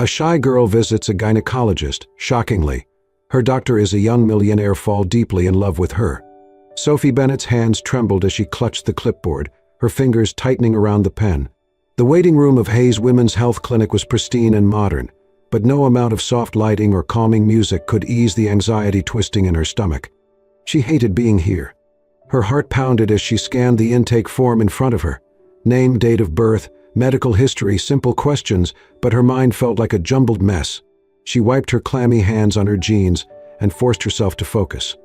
A shy girl visits a gynecologist, shockingly. Her doctor is a young millionaire fall deeply in love with her. Sophie Bennett's hands trembled as she clutched the clipboard, her fingers tightening around the pen. The waiting room of Hayes Women's Health Clinic was pristine and modern, but no amount of soft lighting or calming music could ease the anxiety twisting in her stomach. She hated being here. Her heart pounded as she scanned the intake form in front of her. Name, date of birth, medical history, simple questions, but her mind felt like a jumbled mess. She wiped her clammy hands on her jeans and forced herself to focus.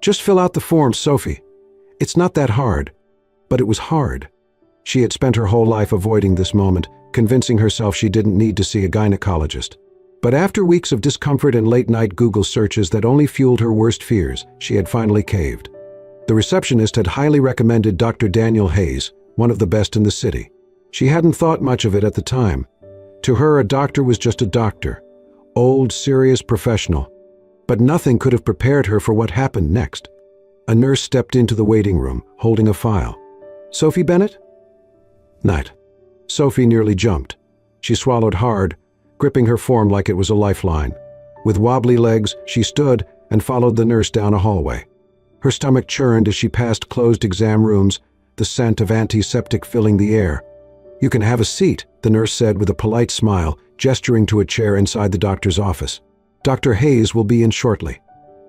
Just fill out the form, Sophie. It's not that hard. But it was hard. She had spent her whole life avoiding this moment, convincing herself she didn't need to see a gynecologist. But after weeks of discomfort and late-night Google searches that only fueled her worst fears, she had finally caved. The receptionist had highly recommended Dr. Daniel Hayes, one of the best in the city. She hadn't thought much of it at the time. To her, a doctor was just a doctor. Old, serious professional. But nothing could have prepared her for what happened next. A nurse stepped into the waiting room, holding a file. "Sophie Bennett?" "Night." Sophie nearly jumped. She swallowed hard, gripping her form like it was a lifeline. With wobbly legs, she stood and followed the nurse down a hallway. Her stomach churned as she passed closed exam rooms, the scent of antiseptic filling the air. "You can have a seat," the nurse said with a polite smile, gesturing to a chair inside the doctor's office. "Dr. Hayes will be in shortly."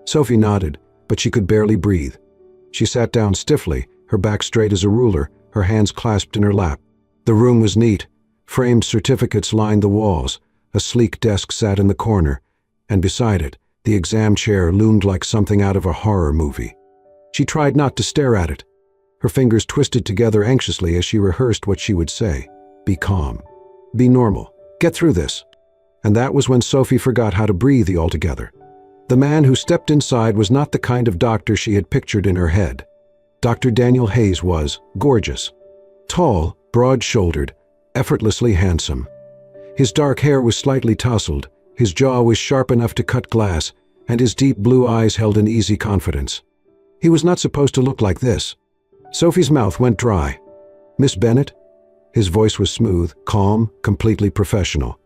Sophie nodded, but she could barely breathe. She sat down stiffly, her back straight as a ruler, her hands clasped in her lap. The room was neat. Framed certificates lined the walls. A sleek desk sat in the corner, and beside it, the exam chair loomed like something out of a horror movie. She tried not to stare at it. Her fingers twisted together anxiously as she rehearsed what she would say. Be calm. Be normal. Get through this. And that was when Sophie forgot how to breathe altogether. The man who stepped inside was not the kind of doctor she had pictured in her head. Dr. Daniel Hayes was gorgeous. Tall, broad-shouldered, effortlessly handsome. His dark hair was slightly tousled, his jaw was sharp enough to cut glass, and his deep blue eyes held an easy confidence. He was not supposed to look like this. Sophie's mouth went dry. "Miss Bennett?" His voice was smooth, calm, completely professional.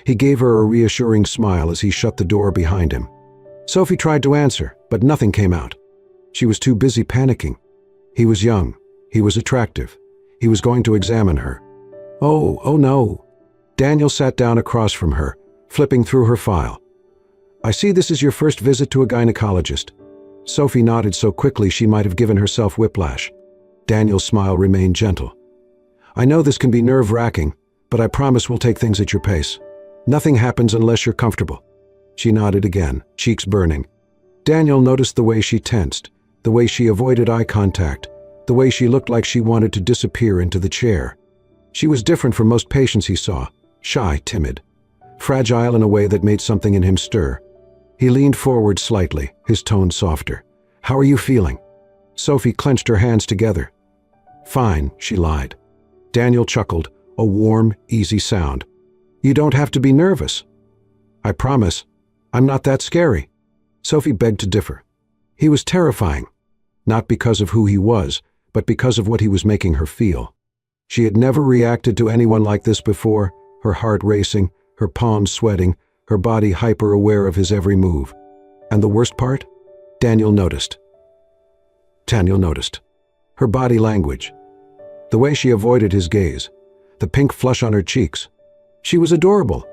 He gave her a reassuring smile as he shut the door behind him. Sophie tried to answer, but nothing came out. She was too busy panicking. He was young. He was attractive. He was going to examine her. Oh no. Daniel sat down across from her, flipping through her file. "I see this is your first visit to a gynecologist." Sophie nodded so quickly she might have given herself whiplash. Daniel's smile remained gentle. "I know this can be nerve-wracking, but I promise we'll take things at your pace. Nothing happens unless you're comfortable." She nodded again, cheeks burning. Daniel noticed the way she tensed, the way she avoided eye contact, the way she looked like she wanted to disappear into the chair. She was different from most patients he saw, shy, timid, fragile in a way that made something in him stir. He leaned forward slightly, his tone softer. "How are you feeling?" Sophie clenched her hands together. "Fine," she lied. Daniel chuckled, a warm, easy sound. "You don't have to be nervous." "I promise. I'm not that scary." Sophie begged to differ. He was terrifying, not because of who he was, but because of what he was making her feel. She had never reacted to anyone like this before, her heart racing, her palms sweating, her body hyper-aware of his every move. And the worst part? Daniel noticed. Her body language. The way she avoided his gaze. The pink flush on her cheeks. She was adorable.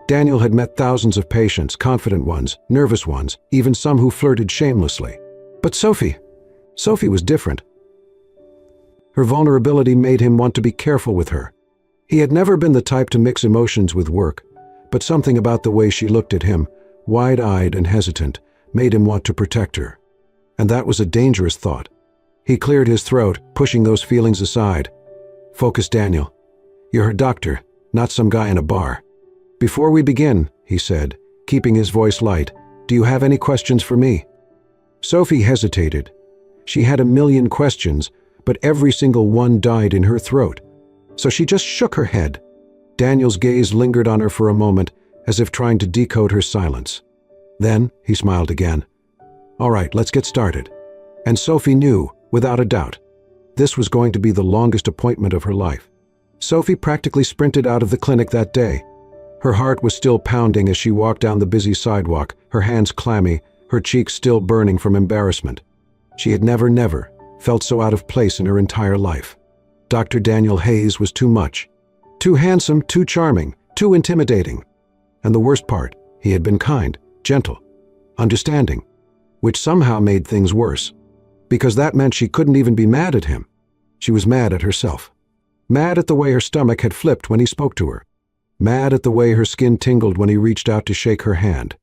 Daniel had met thousands of patients, confident ones, nervous ones, even some who flirted shamelessly. But Sophie was different. Her vulnerability made him want to be careful with her. He had never been the type to mix emotions with work, but something about the way she looked at him, wide-eyed and hesitant, made him want to protect her. And that was a dangerous thought. He cleared his throat, pushing those feelings aside. "Focus, Daniel. You're her doctor, not some guy in a bar." "Before we begin," he said, keeping his voice light, "do you have any questions for me?" Sophie hesitated. She had a million questions, but every single one died in her throat. So she just shook her head. Daniel's gaze lingered on her for a moment, as if trying to decode her silence. Then he smiled again. "All right, let's get started." And Sophie knew, without a doubt, this was going to be the longest appointment of her life. Sophie practically sprinted out of the clinic that day. Her heart was still pounding as she walked down the busy sidewalk, her hands clammy, her cheeks still burning from embarrassment. She had never felt so out of place in her entire life. Dr. Daniel Hayes was too much. Too handsome, too charming, too intimidating. And the worst part, he had been kind, gentle, understanding, which somehow made things worse. Because that meant she couldn't even be mad at him. She was mad at herself. Mad at the way her stomach had flipped when he spoke to her. Mad at the way her skin tingled when he reached out to shake her hand.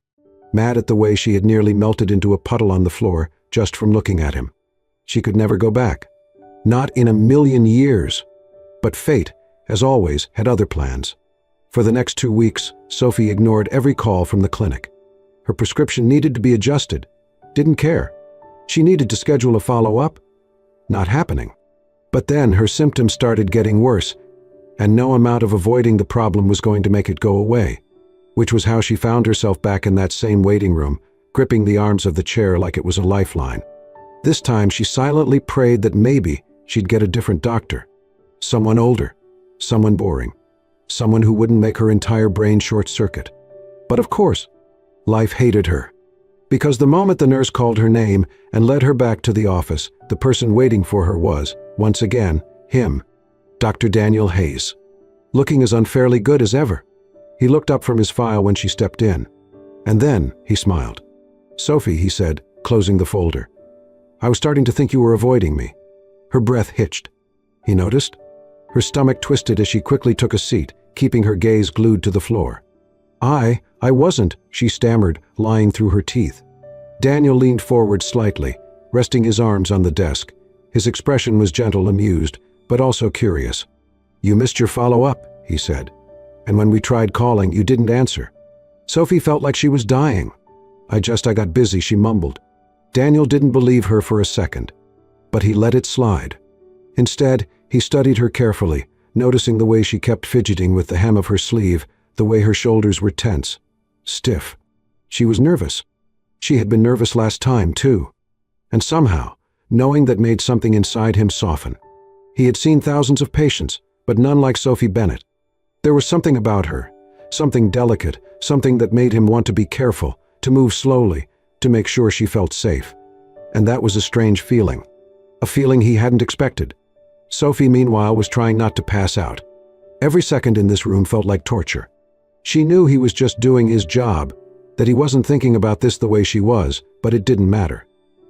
Mad at the way she had nearly melted into a puddle on the floor just from looking at him. She could never go back. Not in a million years. But fate, as always, had other plans. For the next 2 weeks, Sophie ignored every call from the clinic. Her prescription needed to be adjusted. Didn't care. She needed to schedule a follow-up. Not happening. But then her symptoms started getting worse, and no amount of avoiding the problem was going to make it go away, which was how she found herself back in that same waiting room, gripping the arms of the chair like it was a lifeline. This time she silently prayed that maybe she'd get a different doctor. Someone older, someone boring, someone who wouldn't make her entire brain short-circuit. But of course, life hated her. Because the moment the nurse called her name and led her back to the office, the person waiting for her was, once again, him, Dr. Daniel Hayes, looking as unfairly good as ever. He looked up from his file when she stepped in. And then he smiled. "Sophie," he said, closing the folder. "I was starting to think you were avoiding me." Her breath hitched. He noticed. Her stomach twisted as she quickly took a seat, keeping her gaze glued to the floor. I wasn't," she stammered, lying through her teeth. Daniel leaned forward slightly, resting his arms on the desk. His expression was gentle, amused, but also curious. "You missed your follow-up," he said. "And when we tried calling, you didn't answer." Sophie felt like she was dying. I got busy," she mumbled. Daniel didn't believe her for a second, but he let it slide. Instead, he studied her carefully, noticing the way she kept fidgeting with the hem of her sleeve, the way her shoulders were tense, stiff. She was nervous. She had been nervous last time, too. And somehow, knowing that made something inside him soften. He had seen thousands of patients, but none like Sophie Bennett. There was something about her, something delicate, something that made him want to be careful, to move slowly, to make sure she felt safe. And that was a strange feeling. A feeling he hadn't expected. Sophie, meanwhile, was trying not to pass out. Every second in this room felt like torture. She knew he was just doing his job, that he wasn't thinking about this the way she was, but it didn't matter.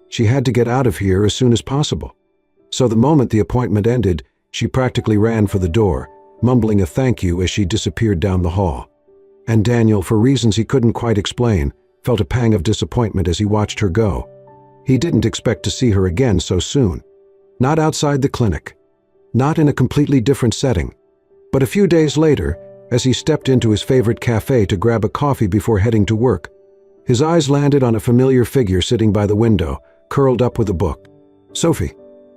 She had to get out of here as soon as possible. So the moment the appointment ended, she practically ran for the door, mumbling a thank you as she disappeared down the hall. And Daniel, for reasons he couldn't quite explain, felt a pang of disappointment as he watched her go. He didn't expect to see her again so soon. Not outside the clinic. Not in a completely different setting. But a few days later, as he stepped into his favorite cafe to grab a coffee before heading to work, his eyes landed on a familiar figure sitting by the window, curled up with a book. Sophie.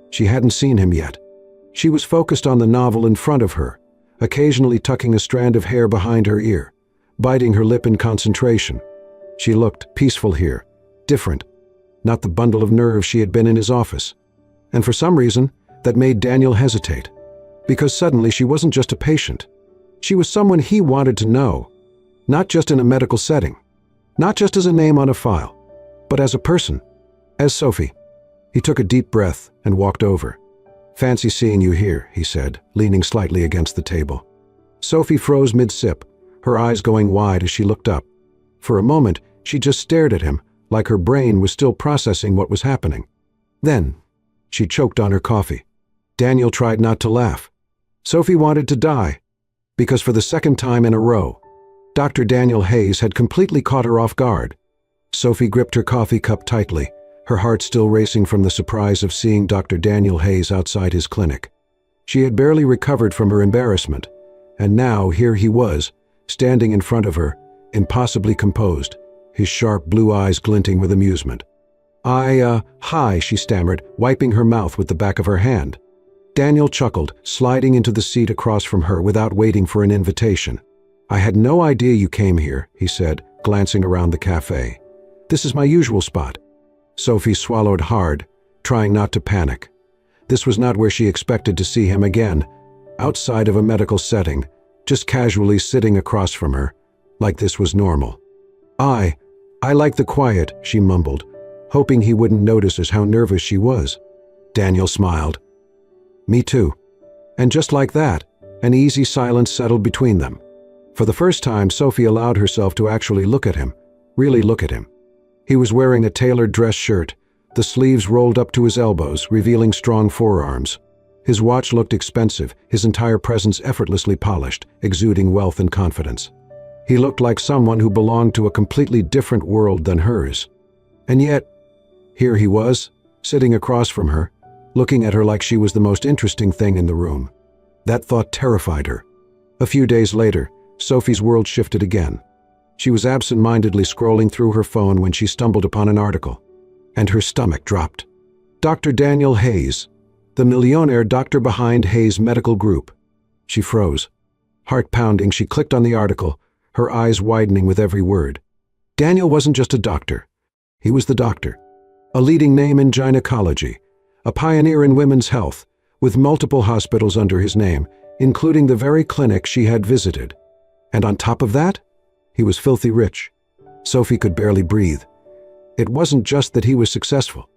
She hadn't seen him yet. She was focused on the novel in front of her, occasionally tucking a strand of hair behind her ear, biting her lip in concentration. She looked peaceful here, different, not the bundle of nerves she had been in his office. And for some reason, that made Daniel hesitate. Because suddenly she wasn't just a patient. She was someone he wanted to know, not just in a medical setting, not just as a name on a file, but as a person, as Sophie. He took a deep breath and walked over. "Fancy seeing you here," he said, leaning slightly against the table. Sophie froze mid-sip, her eyes going wide as she looked up. For a moment, she just stared at him, like her brain was still processing what was happening. Then, she choked on her coffee. Daniel tried not to laugh. Sophie wanted to die, because for the second time in a row, Dr. Daniel Hayes had completely caught her off guard. Sophie gripped her coffee cup tightly, her heart still racing from the surprise of seeing Dr. Daniel Hayes outside his clinic. She had barely recovered from her embarrassment, and now here he was, standing in front of her, impossibly composed, his sharp blue eyes glinting with amusement. Hi, she stammered, wiping her mouth with the back of her hand. Daniel chuckled, sliding into the seat across from her without waiting for an invitation. "I had no idea you came here," he said, glancing around the cafe. "This is my usual spot." Sophie swallowed hard, trying not to panic. This was not where she expected to see him again, outside of a medical setting, just casually sitting across from her, like this was normal. I like the quiet," she mumbled, hoping he wouldn't notice how nervous she was. Daniel smiled. "Me too." And just like that, an easy silence settled between them. For the first time, Sophie allowed herself to actually look at him, really look at him. He was wearing a tailored dress shirt, the sleeves rolled up to his elbows, revealing strong forearms. His watch looked expensive, his entire presence effortlessly polished, exuding wealth and confidence. He looked like someone who belonged to a completely different world than hers. And yet, here he was, sitting across from her, looking at her like she was the most interesting thing in the room. That thought terrified her. A few days later, Sophie's world shifted again. She was absent-mindedly scrolling through her phone when she stumbled upon an article, and her stomach dropped. Dr. Daniel Hayes, the millionaire doctor behind Hayes Medical Group. She froze. Heart pounding, she clicked on the article, her eyes widening with every word. Daniel wasn't just a doctor. He was the doctor. A leading name in gynecology, a pioneer in women's health, with multiple hospitals under his name, including the very clinic she had visited. And on top of that, he was filthy rich. Sophie could barely breathe. It wasn't just that he was successful.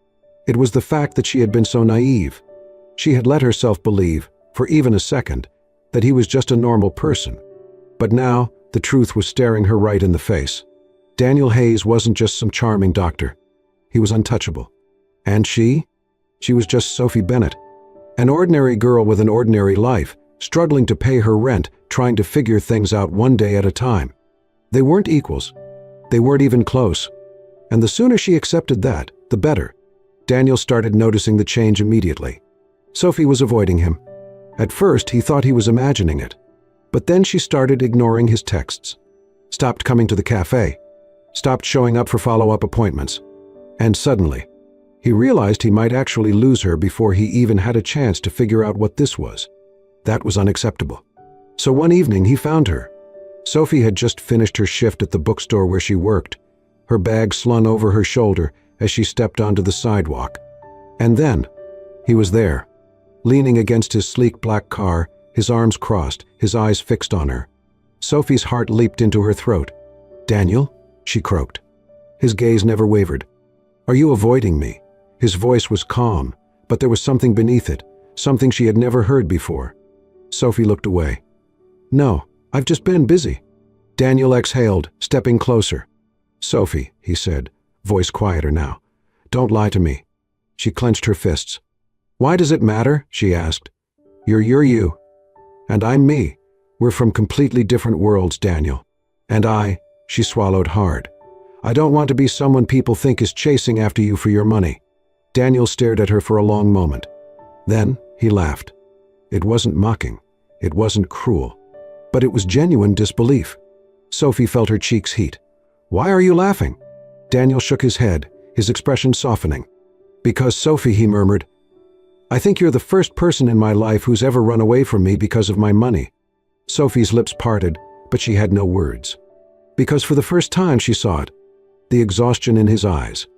It was the fact that she had been so naive. She had let herself believe, for even a second, that he was just a normal person. But now, the truth was staring her right in the face. Daniel Hayes wasn't just some charming doctor. He was untouchable. And she? She was just Sophie Bennett, an ordinary girl with an ordinary life, struggling to pay her rent, trying to figure things out one day at a time. They weren't equals. They weren't even close. And the sooner she accepted that, the better. Daniel started noticing the change immediately. Sophie was avoiding him. At first, he thought he was imagining it. But then she started ignoring his texts, stopped coming to the cafe, stopped showing up for follow-up appointments. And suddenly, he realized he might actually lose her before he even had a chance to figure out what this was. That was unacceptable. So one evening, he found her. Sophie had just finished her shift at the bookstore where she worked, her bag slung over her shoulder as she stepped onto the sidewalk. And then, he was there, leaning against his sleek black car, his arms crossed, his eyes fixed on her. Sophie's heart leaped into her throat. "Daniel?" she croaked. His gaze never wavered. "Are you avoiding me?" His voice was calm, but there was something beneath it, something she had never heard before. Sophie looked away. "No, I've just been busy." Daniel exhaled, stepping closer. "Sophie," he said, voice quieter now, "don't lie to me." She clenched her fists. "Why does it matter?" she asked. You're you. And I'm me. We're from completely different worlds, Daniel. And she swallowed hard. I don't want to be someone people think is chasing after you for your money." Daniel stared at her for a long moment. Then he laughed. It wasn't mocking. It wasn't cruel. But it was genuine disbelief. Sophie felt her cheeks heat. "Why are you laughing?" Daniel shook his head, his expression softening. "Because, Sophie," he murmured, "I think you're the first person in my life who's ever run away from me because of my money." Sophie's lips parted, but she had no words. Because for the first time she saw it. The exhaustion in his eyes.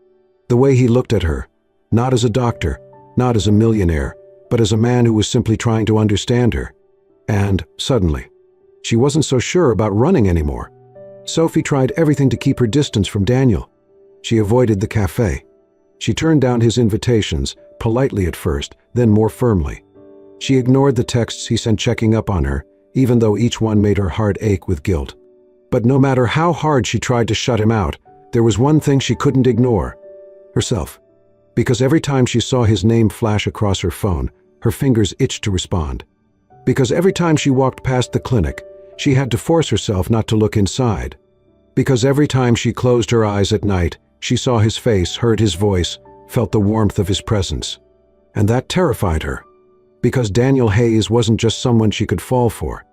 The way he looked at her, not as a doctor, not as a millionaire, but as a man who was simply trying to understand her. And, suddenly, she wasn't so sure about running anymore. Sophie tried everything to keep her distance from Daniel. She avoided the cafe. She turned down his invitations, politely at first, then more firmly. She ignored the texts he sent checking up on her, even though each one made her heart ache with guilt. But no matter how hard she tried to shut him out, there was one thing she couldn't ignore: herself. Because every time she saw his name flash across her phone, her fingers itched to respond. Because every time she walked past the clinic, she had to force herself not to look inside. Because every time she closed her eyes at night, she saw his face, heard his voice, felt the warmth of his presence. And that terrified her. Because Daniel Hayes wasn't just someone she could fall for.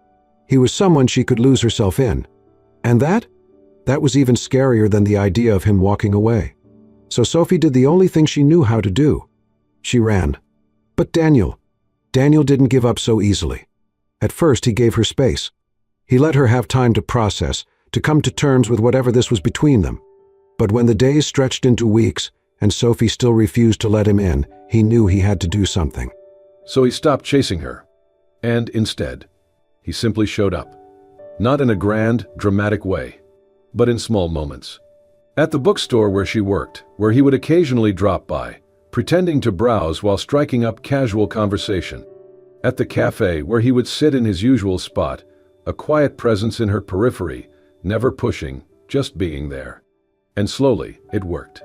He was someone she could lose herself in. And that was even scarier than the idea of him walking away. So Sophie did the only thing she knew how to do. She ran. But Daniel didn't give up so easily. At first, he gave her space. He let her have time to process, to come to terms with whatever this was between them. But when the days stretched into weeks, and Sophie still refused to let him in, he knew he had to do something. So he stopped chasing her. And instead, he simply showed up. Not in a grand, dramatic way, but in small moments. At the bookstore where she worked, where he would occasionally drop by, pretending to browse while striking up casual conversation. At the cafe where he would sit in his usual spot, a quiet presence in her periphery, never pushing, just being there. And slowly, it worked.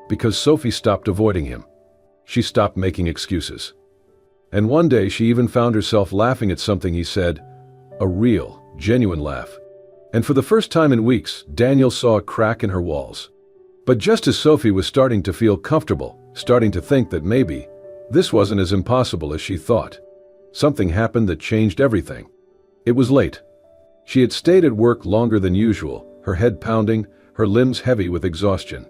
Because Sophie stopped avoiding him. She stopped making excuses. And one day she even found herself laughing at something he said, a real, genuine laugh. And for the first time in weeks, Daniel saw a crack in her walls. But just as Sophie was starting to feel comfortable, starting to think that maybe this wasn't as impossible as she thought, something happened that changed everything. It was late. She had stayed at work longer than usual, her head pounding, her limbs heavy with exhaustion.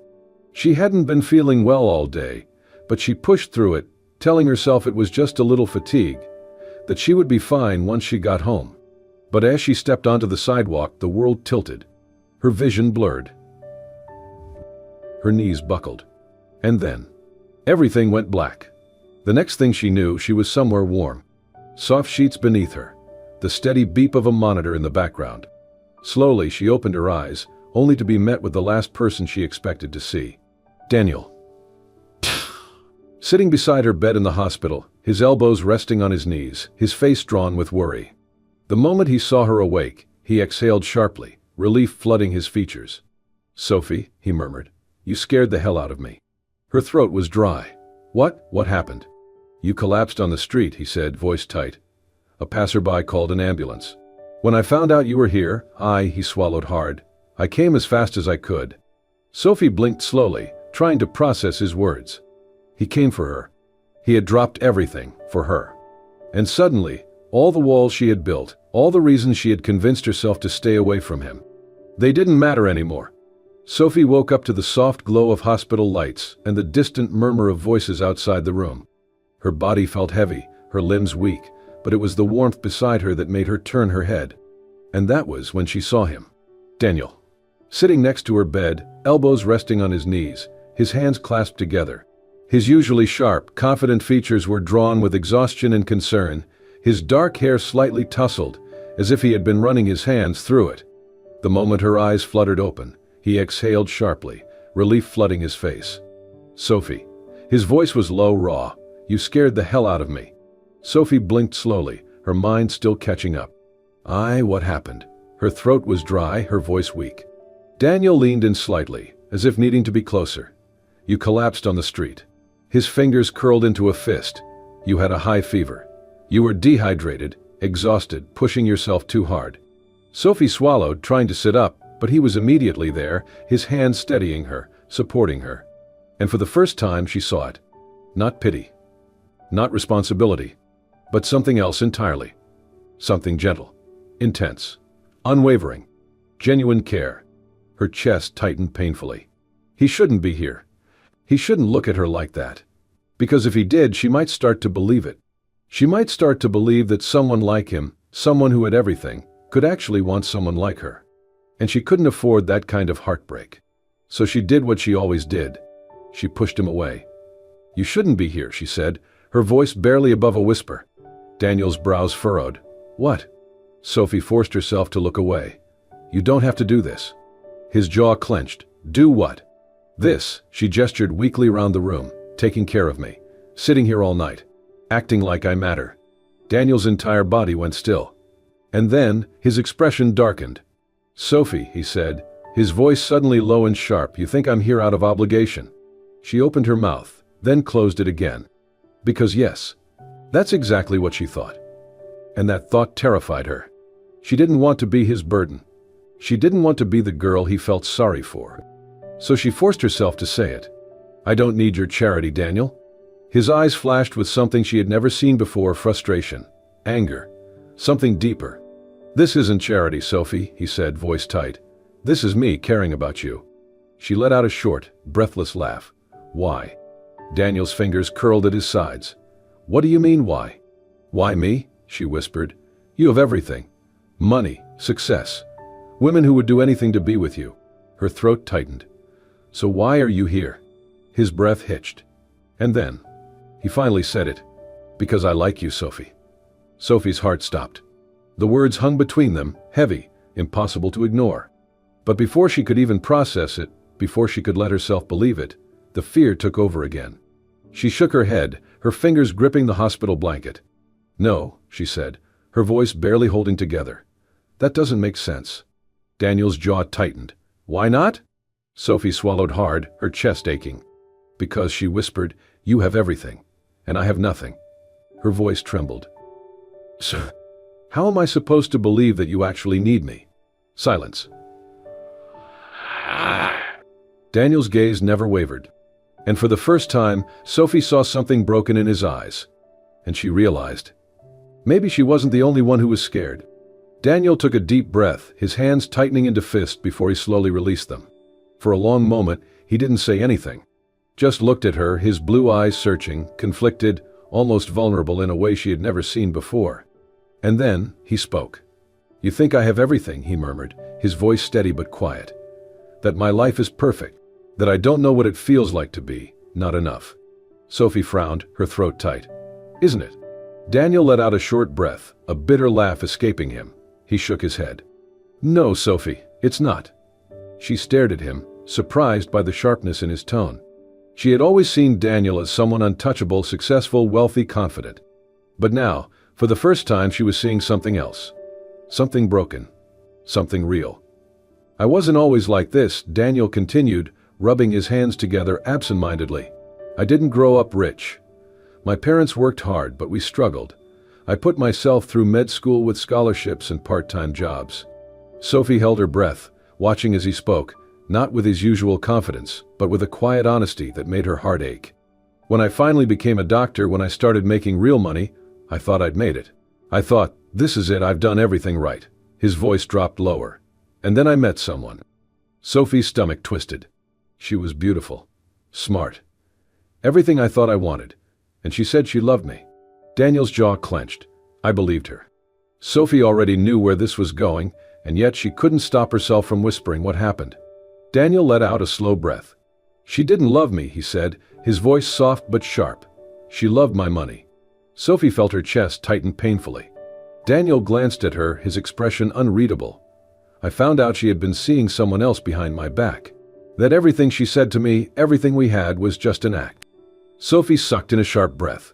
She hadn't been feeling well all day, but she pushed through it, telling herself it was just a little fatigue, that she would be fine once she got home. But as she stepped onto the sidewalk, the world tilted. Her vision blurred. Her knees buckled. And then, everything went black. The next thing she knew, she was somewhere warm. Soft sheets beneath her, the steady beep of a monitor in the background. Slowly, she opened her eyes, only to be met with the last person she expected to see. Daniel. Sitting beside her bed in the hospital, his elbows resting on his knees, his face drawn with worry. The moment he saw her awake, he exhaled sharply, relief flooding his features. "Sophie," he murmured, "you scared the hell out of me." Her throat was dry. What happened?" "You collapsed on the street," he said, voice tight. "A passerby called an ambulance. When I found out you were here, he swallowed hard. I came as fast as I could." Sophie blinked slowly, trying to process his words. He came for her. He had dropped everything for her. And suddenly, all the walls she had built, all the reasons she had convinced herself to stay away from him, they didn't matter anymore. Sophie woke up to the soft glow of hospital lights and the distant murmur of voices outside the room. Her body felt heavy, her limbs weak, but it was the warmth beside her that made her turn her head. And that was when she saw him. Daniel. Sitting next to her bed, elbows resting on his knees, his hands clasped together. His usually sharp, confident features were drawn with exhaustion and concern, his dark hair slightly tousled, as if he had been running his hands through it. The moment her eyes fluttered open, he exhaled sharply, relief flooding his face. "Sophie." His voice was low, raw. "You scared the hell out of me." Sophie blinked slowly, her mind still catching up. What happened?" Her throat was dry, her voice weak. Daniel leaned in slightly, as if needing to be closer. "You collapsed on the street." His fingers curled into a fist. "You had a high fever. You were dehydrated, exhausted, pushing yourself too hard." Sophie swallowed, trying to sit up, but he was immediately there, his hands steadying her, supporting her. And for the first time she saw it. Not pity. Not responsibility. But something else entirely. Something gentle. Intense. Unwavering. Genuine care. Her chest tightened painfully. He shouldn't be here. He shouldn't look at her like that. Because if he did, she might start to believe it. She might start to believe that someone like him, someone who had everything, could actually want someone like her. And she couldn't afford that kind of heartbreak. So she did what she always did. She pushed him away. "You shouldn't be here," she said, her voice barely above a whisper. Daniel's brows furrowed. "What?" Sophie forced herself to look away. "You don't have to do this." His jaw clenched. "Do what?" "This," she gestured weakly around the room, "taking care of me, sitting here all night, acting like I matter." Daniel's entire body went still. And then, his expression darkened. "Sophie," he said, his voice suddenly low and sharp, "you think I'm here out of obligation?" She opened her mouth, then closed it again. Because yes, that's exactly what she thought. And that thought terrified her. She didn't want to be his burden. She didn't want to be the girl he felt sorry for. So she forced herself to say it. "I don't need your charity, Daniel." His eyes flashed with something she had never seen before, frustration, anger, something deeper. "This isn't charity, Sophie," he said, voice tight. "This is me caring about you." She let out a short, breathless laugh. "Why?" Daniel's fingers curled at his sides. "What do you mean, why?" "Why me?" she whispered. "You have everything. Money, success. Women who would do anything to be with you." Her throat tightened. "So why are you here?" His breath hitched. And then, he finally said it. "Because I like you, Sophie." Sophie's heart stopped. The words hung between them, heavy, impossible to ignore. But before she could even process it, before she could let herself believe it, the fear took over again. She shook her head, her fingers gripping the hospital blanket. "No," she said, her voice barely holding together. "That doesn't make sense." Daniel's jaw tightened. "Why not?" Sophie swallowed hard, her chest aching. "Because," she whispered, "you have everything, and I have nothing." Her voice trembled. "So, how am I supposed to believe that you actually need me?" Silence. Daniel's gaze never wavered. And for the first time, Sophie saw something broken in his eyes. And she realized. Maybe she wasn't the only one who was scared. Daniel took a deep breath, his hands tightening into fists before he slowly released them. For a long moment, he didn't say anything. Just looked at her, his blue eyes searching, conflicted, almost vulnerable in a way she had never seen before. And then, he spoke. "You think I have everything," he murmured, his voice steady but quiet. "That my life is perfect. That I don't know what it feels like to be not enough." Sophie frowned, her throat tight. "Isn't it?" Daniel let out a short breath, a bitter laugh escaping him. He shook his head. "No, Sophie, it's not." She stared at him, surprised by the sharpness in his tone. She had always seen Daniel as someone untouchable, successful, wealthy, confident. But now, for the first time, she was seeing something else. Something broken. Something real. "I wasn't always like this," Daniel continued, rubbing his hands together absent-mindedly. "I didn't grow up rich. My parents worked hard, but we struggled. I put myself through med school with scholarships and part-time jobs." Sophie held her breath, watching as he spoke, not with his usual confidence, but with a quiet honesty that made her heart ache. "When I finally became a doctor, when I started making real money, I thought I'd made it. I thought, this is it, I've done everything right." His voice dropped lower. "And then I met someone." Sophie's stomach twisted. She was beautiful. Smart. Everything I thought I wanted. And she said she loved me. Daniel's jaw clenched. I believed her. Sophie already knew where this was going, and yet she couldn't stop herself from whispering what happened. Daniel let out a slow breath. "She didn't love me," he said, his voice soft but sharp. "She loved my money." Sophie felt her chest tighten painfully. Daniel glanced at her, his expression unreadable. "I found out she had been seeing someone else behind my back. That everything she said to me, everything we had, was just an act." Sophie sucked in a sharp breath.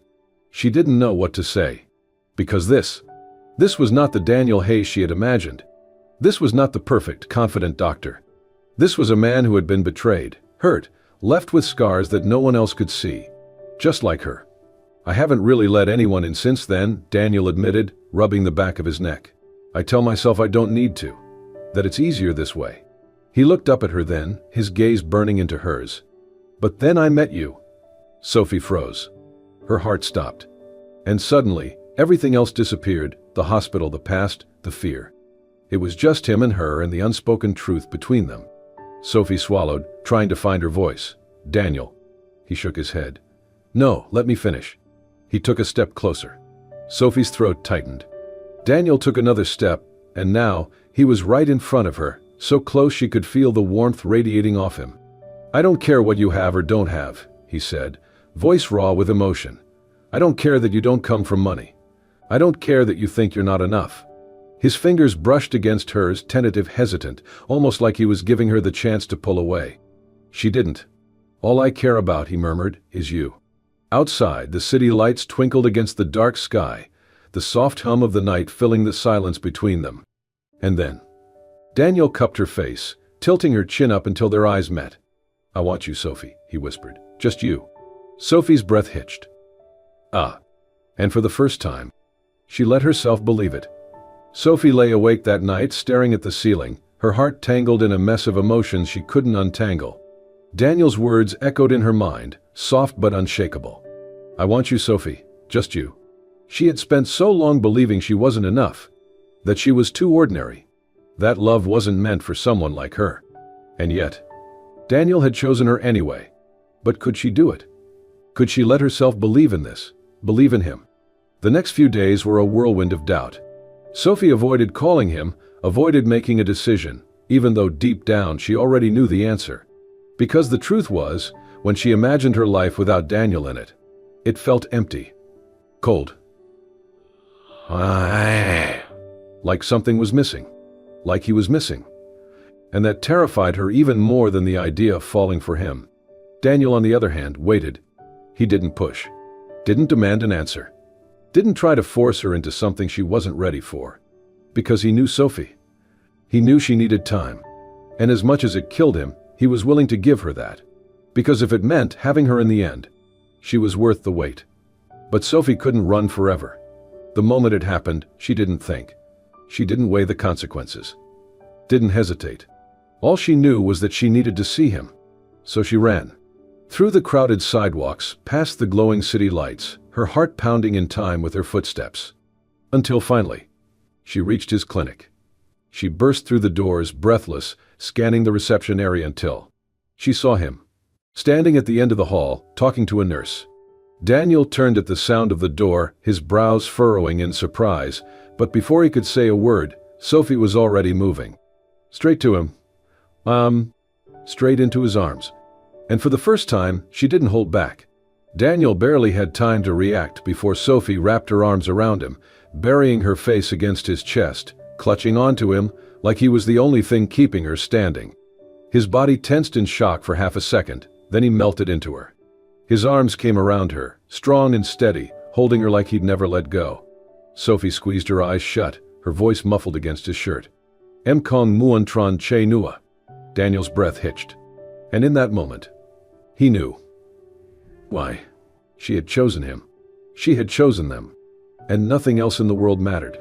She didn't know what to say. Because this was not the Daniel Hayes she had imagined. This was not the perfect, confident doctor. This was a man who had been betrayed, hurt, left with scars that no one else could see. Just like her. "I haven't really let anyone in since then," Daniel admitted, rubbing the back of his neck. "I tell myself I don't need to. That it's easier this way." He looked up at her then, his gaze burning into hers. "But then I met you." Sophie froze. Her heart stopped. And suddenly, everything else disappeared, the hospital, the past, the fear. It was just him and her and the unspoken truth between them. Sophie swallowed, trying to find her voice. "Daniel." He shook his head. "No, let me finish." He took a step closer. Sophie's throat tightened. Daniel took another step, and now, he was right in front of her, so close she could feel the warmth radiating off him. "I don't care what you have or don't have," he said, voice raw with emotion. "I don't care that you don't come from money. I don't care that you think you're not enough." His fingers brushed against hers, tentative, hesitant, almost like he was giving her the chance to pull away. She didn't. "All I care about," he murmured, "is you." Outside, the city lights twinkled against the dark sky, the soft hum of the night filling the silence between them. And then, Daniel cupped her face, tilting her chin up until their eyes met. "I want you, Sophie," he whispered. "Just you." Sophie's breath hitched. "Ah." And for the first time, she let herself believe it. Sophie lay awake that night, staring at the ceiling, her heart tangled in a mess of emotions she couldn't untangle. Daniel's words echoed in her mind, soft but unshakable. "I want you, Sophie, just you." She had spent so long believing she wasn't enough, that she was too ordinary. That love wasn't meant for someone like her. And yet, Daniel had chosen her anyway. But could she do it? Could she let herself believe in this, believe in him? The next few days were a whirlwind of doubt. Sophie avoided calling him, avoided making a decision, even though deep down she already knew the answer. Because the truth was, when she imagined her life without Daniel in it, it felt empty. Cold. Like something was missing. like he was missing. And that terrified her even more than the idea of falling for him. Daniel, on the other hand, waited. He didn't push. Didn't demand an answer. Didn't try to force her into something she wasn't ready for. Because he knew Sophie. He knew she needed time. And as much as it killed him, he was willing to give her that. Because if it meant having her in the end, she was worth the wait. But Sophie couldn't run forever. The moment it happened, she didn't think. She didn't weigh the consequences. Didn't hesitate. All she knew was that she needed to see him. So she ran. Through the crowded sidewalks, past the glowing city lights, her heart pounding in time with her footsteps. Until finally, she reached his clinic. She burst through the doors, breathless, scanning the reception area until she saw him, standing at the end of the hall, talking to a nurse. Daniel turned at the sound of the door, his brows furrowing in surprise, but before he could say a word, Sophie was already moving. Straight to him. Straight into his arms. And for the first time, she didn't hold back. Daniel barely had time to react before Sophie wrapped her arms around him, burying her face against his chest, clutching onto him like he was the only thing keeping her standing. His body tensed in shock for half a second, then he melted into her. His arms came around her, strong and steady, holding her like he'd never let go. Sophie squeezed her eyes shut, her voice muffled against his shirt. Em kong muon tron che nua. Daniel's breath hitched. And in that moment, he knew. Why? She had chosen him. She had chosen them. And nothing else in the world mattered.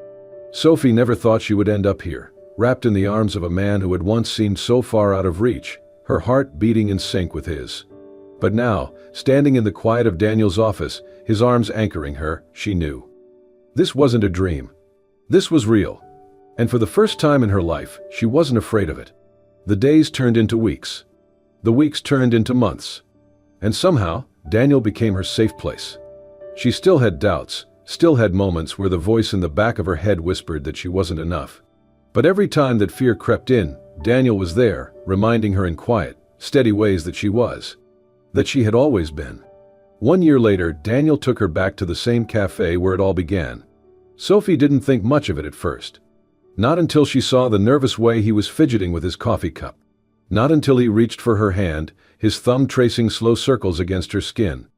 Sophie never thought she would end up here, wrapped in the arms of a man who had once seemed so far out of reach, her heart beating in sync with his. But now, standing in the quiet of Daniel's office, his arms anchoring her, she knew. This wasn't a dream. This was real. And for the first time in her life, she wasn't afraid of it. The days turned into weeks. The weeks turned into months. And somehow, Daniel became her safe place. She still had doubts, still had moments where the voice in the back of her head whispered that she wasn't enough. But every time that fear crept in, Daniel was there, reminding her in quiet, steady ways that she was. That she had always been. 1 year later, Daniel took her back to the same cafe where it all began. Sophie didn't think much of it at first. Not until she saw the nervous way he was fidgeting with his coffee cup. Not until he reached for her hand, his thumb tracing slow circles against her skin.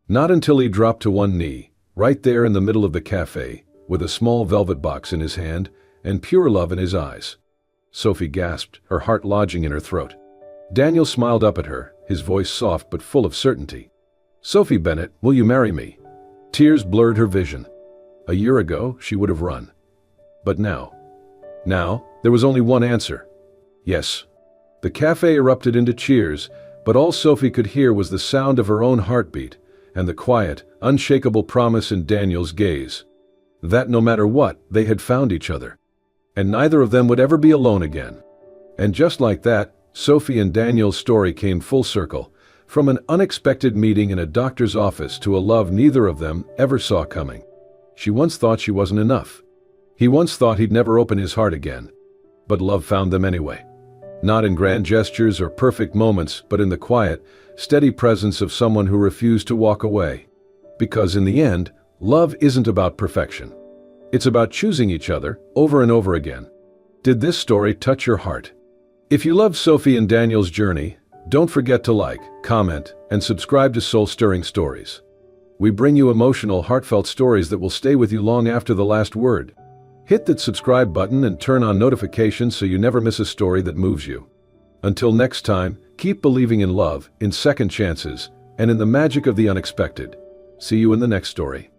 Not until he dropped to one knee, right there in the middle of the cafe, with a small velvet box in his hand, and pure love in his eyes. Sophie gasped, her heart lodging in her throat. Daniel smiled up at her, his voice soft but full of certainty. "Sophie Bennett, will you marry me?" Tears blurred her vision. A year ago, she would have run. But now, there was only one answer. Yes. The cafe erupted into cheers, but all Sophie could hear was the sound of her own heartbeat and the quiet, unshakable promise in Daniel's gaze. That no matter what, they had found each other. And neither of them would ever be alone again. And just like that, Sophie and Daniel's story came full circle, from an unexpected meeting in a doctor's office to a love neither of them ever saw coming. She once thought she wasn't enough. He once thought he'd never open his heart again. But love found them anyway. Not in grand gestures or perfect moments, but in the quiet, steady presence of someone who refused to walk away. Because in the end, love isn't about perfection. It's about choosing each other over and over again. Did this story touch your heart? If you loved Sophie and Daniel's journey, don't forget to like, comment, and subscribe to Soul Stirring Stories. We bring you emotional, heartfelt stories that will stay with you long after the last word. Hit that subscribe button and turn on notifications so you never miss a story that moves you. Until next time, keep believing in love, in second chances, and in the magic of the unexpected. See you in the next story.